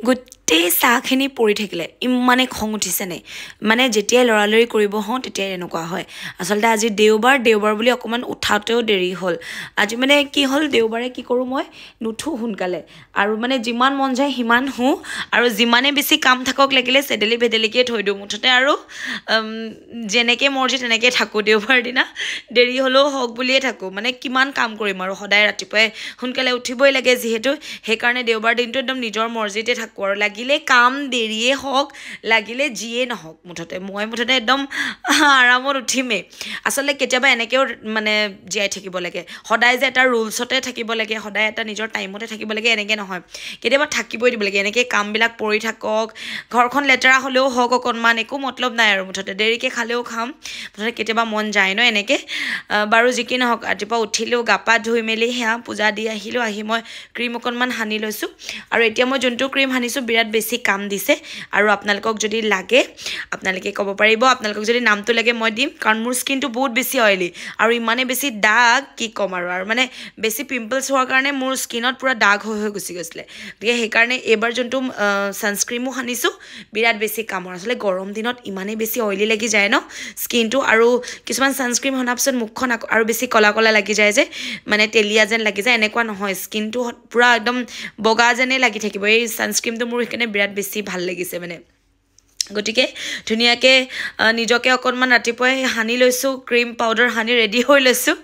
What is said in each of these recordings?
গোটেই চাহখিনি পৰি থাকিলে ইমানে খং উঠিছে নে মানে যেতিয়াই লৰালৰি কৰিব হওঁ তেতিয়াই এনেকুৱা হয় আচলতে আজি দেওবাৰ বুলি অকমান উঠাতেও দেৰি হ'ল আজি মানে কি হ'ল দেওবাৰে কি কৰোঁ মই নুঠো সোনকালে আৰু মানে যিমান মন যায় সিমান হওঁ আৰু যিমানে বেছি কাম থাকক লাগিলে চেডেলি ভেডেলিকে থৈ দিওঁ মুঠতে আৰু যেনেকৈ মৰ্জি তেনেকৈ থাকোঁ দেওবাৰ দিনা দেৰি হ'লেও হওক বুলিয়ে থাকোঁ মানে কিমান কাম কৰিম আৰু সদায় ৰাতিপুৱাই সোনকালে উঠিবই লাগে যিহেতু সেইকাৰণে দেওবাৰ দিনটো একদম নিজৰ মৰ্জিতে থাকোঁ আৰু লাগিলে কাম দেৰিয়ে হওক লাগিলে যিয়ে নহওক মুঠতে একদম আৰামত উঠিমেই আচলতে কেতিয়াবা এনেকৈও মানে জীয়াই থাকিব লাগে সদায় যে এটা ৰুলছতে থাকিব লাগে সদায় এটা নিজৰ টাইমতে থাকিব লাগে এনেকৈ নহয় কেতিয়াবা থাকিবই দিব লাগে এনেকৈ কামবিলাক পৰি থাকক ঘৰখন লেতেৰা হ'লেও হওক অকণমান একো মতলব নাই আৰু মুঠতে দেৰিকৈ খালেও খাম মুঠতে কেতিয়াবা মন যায় ন এনেকৈ বাৰু যি কি নহওক ৰাতিপুৱা উঠিলেও গা পা ধুই মেলি সেয়া পূজা দি আহিলোঁ আহি মই ক্ৰীম অকণমান সানি লৈছোঁ আৰু এতিয়া মই যোনটো ক্ৰীম সানিছোঁ বিৰাট বেছি কাম দিছে আৰু আপোনালোকক যদি লাগে আপোনালোকে ক'ব পাৰিব আপোনালোকক যদি নামটো লাগে মই দিম কাৰণ মোৰ স্কিনটো বহুত বেছি অইলি আৰু ইমানে বেছি দাগ কি ক'ম আৰু মানে বেছি পিম্পলছ হোৱাৰ কাৰণে মোৰ স্কিনত পূৰা দাগ হৈ গুচি গৈছিলে গতিকে সেইকাৰণে এইবাৰ যোনটো ছানস্ক্ৰীমো সানিছোঁ বিৰাট বেছি কামৰ আচলতে গৰম দিনত ইমানেই বেছি অইলি লাগি যায় ন স্কিনটো আৰু কিছুমান ছানস্ক্ৰীম সনাৰ পিছত মুখখন আৰু বেছি কলা কলা লাগি যায় যে মানে তেলীয়া যেন লাগি যায় এনেকুৱা নহয় স্কিনটো পূৰা একদম বগা যেনে লাগি থাকিব এই ছানস্ক্ৰীমটো মোৰ সেইকাৰণে বিৰাট বেছি ভাল লাগিছে মানে গতিকে ধুনীয়াকৈ নিজকে অকণমান ৰাতিপুৱাই সানি লৈছোঁ ক্ৰীম পাউডাৰ সানি ৰেডি হৈ লৈছোঁ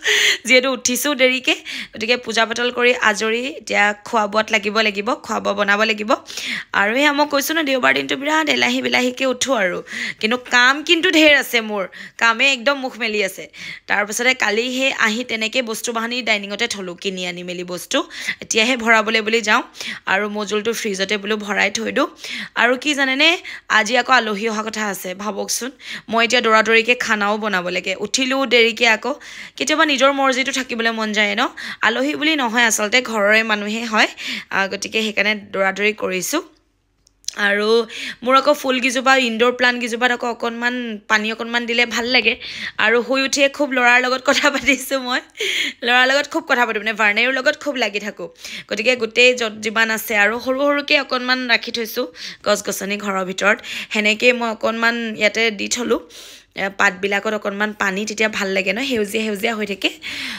যিহেতু উঠিছোঁ দেৰিকৈ গতিকে পূজা পাতল কৰি আজৰি এতিয়া খোৱা বোৱাত লাগিব খোৱা বোৱা বনাব লাগিব আৰু সেয়া মই কৈছোঁ ন দেওবাৰ দিনটো বিৰাট বিলাহীকৈ উঠোঁ আৰু কিন্তু কাম কিন্তু ঢেৰ আছে মোৰ কামে একদম মুখ মেলি আছে তাৰপিছতে কালি সেই আহি তেনেকৈ বস্তু বাহানি ডাইনিঙতে থ'লোঁ কিনি আনি মেলি বস্তু এতিয়াহে ভৰাবলৈ বুলি যাওঁ আৰু মজুলটো ফ্ৰিজতে বোলো ভৰাই থৈ দিওঁ আৰু কি জানেনে আজি আকৌ আলহী অহা কথা আছে ভাবকচোন মই এতিয়া দৌৰাদৌৰিকৈ খানাও বনাব লাগে উঠিলোঁ দেৰিকৈ আকৌ কেতিয়াবা নিজৰ মৰ্জিটো থাকিবলৈ মন যায় ন আলহী বুলি নহয় আচলতে ঘৰৰে মানুহে হয় গতিকে সেইকাৰণে দৌৰাদৌৰি কৰিছোঁ আৰু মোৰ আকৌ ফুলকেইজোপা ইনডোৰ প্লাণ্টকেইজোপাত আকৌ অকণমান পানী অকণমান দিলে ভাল লাগে আৰু শুই উঠিয়ে খুব ল'ৰাৰ লগত কথা পাতিছোঁ মই ল'ৰাৰ লগত খুব কথা পাতোঁ মানে ভাৰ্ণেৰ লগত খুব লাগি থাকোঁ গতিকে গোটেই য'ত যিমান আছে আৰু সৰুকৈ অকণমান ৰাখি থৈছোঁ গছ গছনি ঘৰৰ ভিতৰত সেনেকৈয়ে মই অকণমান ইয়াতে দি থ'লোঁ পাতবিলাকত অকণমান পানী তেতিয়া ভাল লাগে ন সেউজীয়া হৈ থাকে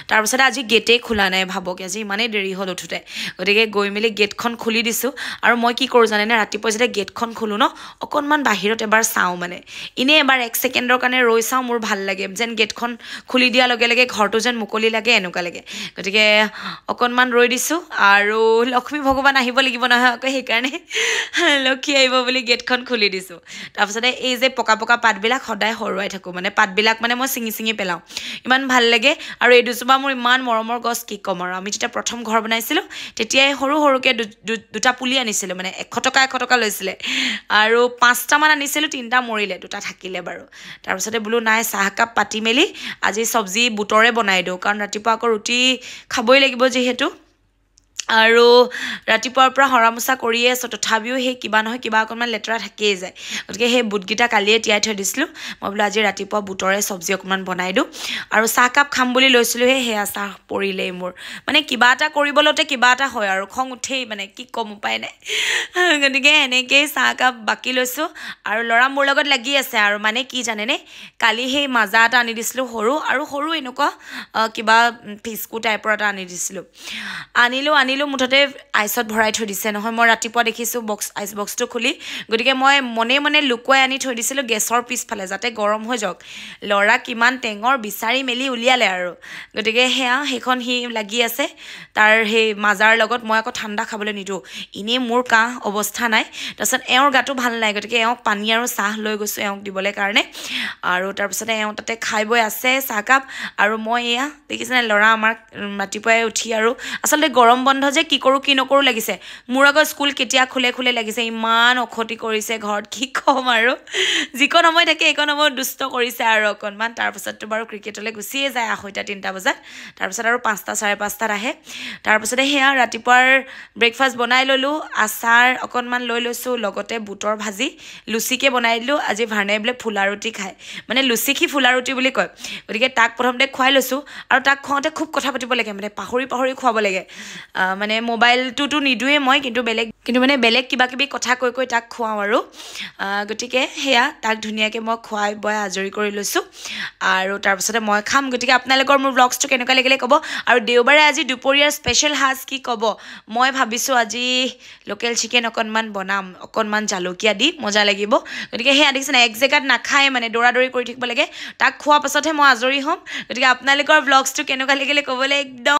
তাৰপিছতে আজি গেটেই খোলা নাই ভাবক আজি ইমানেই দেৰি হ'ল উঠোঁতে গতিকে গৈ মেলি গেটখন খুলি দিছোঁ আৰু মই কি কৰোঁ জানেনে ৰাতিপুৱা যেতিয়া গেটখন খোলোঁ ন অকণমান বাহিৰত এবাৰ চাওঁ মানে এনেই এবাৰ 1 ছেকেণ্ডৰ কাৰণে ৰৈ চাওঁ মোৰ ভাল লাগে যেন গেটখন খুলি দিয়াৰ লগে লগে ঘৰটো যেন মুকলি লাগে এনেকুৱা লাগে গতিকে অকণমান ৰৈ দিছোঁ আৰু লক্ষ্মী ভগৱান আহিব লাগিব নহয় আকৌ সেইকাৰণে লক্ষী আহিব বুলি গেটখন খুলি দিছোঁ তাৰপিছতে এই যে পকা পাতবিলাক সদায় হৰুৱাই থাকোঁ মানে পাতবিলাক মানে মই ছিঙি পেলাওঁ ইমান ভাল লাগে আৰু এই দুজোপা মোৰ ইমান মৰমৰ গছ কি ক'ম আৰু আমি যেতিয়া প্ৰথম ঘৰ বনাইছিলোঁ তেতিয়াই সৰুকৈ দুটা পুলি আনিছিলোঁ মানে 100 টকা লৈছিলে আৰু 5টামান আনিছিলোঁ 3টা মৰিলে 2টা থাকিলে বাৰু তাৰপিছতে বোলো নাই চাহকাপ পাতি মেলি আজি চব্জি বুটৰে বনাই দিওঁ কাৰণ ৰাতিপুৱা আকৌ ৰুটি খাবই লাগিব যিহেতু আৰু ৰাতিপুৱাৰ পৰা হৰা মোচা কৰিয়ে আছোঁ তথাপিও সেই কিবা নহয় কিবা অকণমান লেতেৰা থাকিয়েই যায় গতিকে সেই বুটকেইটা কালিয়ে তিয়াই থৈ দিছিলোঁ মই বোলো আজি ৰাতিপুৱা বুটৰে চব্জি অকণমান বনাই দিওঁ আৰু চাহকাপ খাম বুলি লৈছিলোঁ সেয়া চাহ পৰিলেই মোৰ মানে কিবা এটা কৰিবলৈতে কিবা এটা হয় আৰু খং উঠেই মানে কি ক'ম উপায় নাই গতিকে এনেকৈয়ে চাহকাপ বাকি লৈছোঁ আৰু ল'ৰা মোৰ লগত লাগি আছে আৰু মানে কি জানেনে কালি সেই মাজা এটা আনি দিছিলোঁ সৰু এনেকুৱা কিবা ফিস্কু টাইপৰ এটা আনি দিছিলোঁ আনিলোঁ মুঠতে আইচত ভৰাই থৈ দিছে নহয় মই ৰাতিপুৱা দেখিছোঁ আইচ বক্সটো খুলি গতিকে মই মনে লুকুৱাই আনি থৈ দিছিলোঁ গেছৰ পিছফালে যাতে গৰম হৈ যাওক ল'ৰা কিমান টেঙৰ বিচাৰি মেলি উলিয়ালে আৰু গতিকে সেইখন সি লাগি আছে তাৰ সেই মাজাৰ লগত মই আকৌ ঠাণ্ডা খাবলৈ নিদিওঁ এনেই মোৰ কাহ অৱস্থা নাই তাৰপিছত এওঁৰ গাটো ভাল নাই গতিকে এওঁক পানী আৰু চাহ লৈ গৈছোঁ এওঁক দিবলৈ কাৰণে আৰু তাৰপিছতে এওঁ তাতে খাই বৈ আছে চাহকাপ আৰু মই দেখিছেনে ল'ৰা আমাৰ ৰাতিপুৱাই উঠি আৰু আচলতে গৰম বন্ধ যে কি কৰোঁ কি নকৰোঁ লাগিছে মোৰ আকৌ স্কুল কেতিয়া খোলে লাগিছে ইমান অখতি কৰিছে ঘৰত কি ক'ম আৰু যিকণ সময় থাকে এইকণ সময় দুষ্ট কৰিছে আৰু অকণমান তাৰপিছততো বাৰু ক্ৰিকেটলৈ গুচিয়ে যায় 2:30-3টা বজাত তাৰপিছত আৰু 5টা 5:30 আহে তাৰপিছতে সেয়া ৰাতিপুৱাৰ ব্ৰেকফাষ্ট বনাই ল'লোঁ আচাৰ অকণমান লৈ লৈছোঁ লগতে বুটৰ ভাজি লুচিকে বনাই দিলোঁ আজি ভাৰ্ণে বোলে ফুলা ৰুটি খায় মানে লুচি কি ফুলা ৰুটি বুলি কয় গতিকে তাক প্ৰথমতে খুৱাই লৈছোঁ আৰু তাক খুৱাওঁতে খুব কথা পাতিব লাগে মানে পাহৰি খুৱাব লাগে মানে মোবাইলটোতো নিদোৱে মই কিন্তু মানে বেলেগ কিবা কিবি কথা কৈ কৈ তাক খুৱাওঁ আৰু গতিকে সেয়া তাক ধুনীয়াকৈ মই খুৱাই বই আজৰি কৰি লৈছোঁ আৰু তাৰপিছতে মই খাম গতিকে আপোনালোকৰ মোৰ ব্লগছটো কেনেকুৱা লাগিলে ক'ব আৰু দেওবাৰে আজি দুপৰীয়াৰ স্পেচিয়েল সাজ কি ক'ব মই ভাবিছোঁ আজি লোকেল চিকেন অকণমান বনাম অকণমান জালুকীয়া দি মজা লাগিব গতিকে সেয়া দেখিছেনে এক জেগাত নাখায় মানে দৌৰা কৰি থাকিব লাগে তাক খোৱাৰ পাছতহে মই আজৰি হ'ম গতিকে আপোনালোকৰ ব্লগছটো কেনেকুৱা লাগিলে ক'বলৈ একদম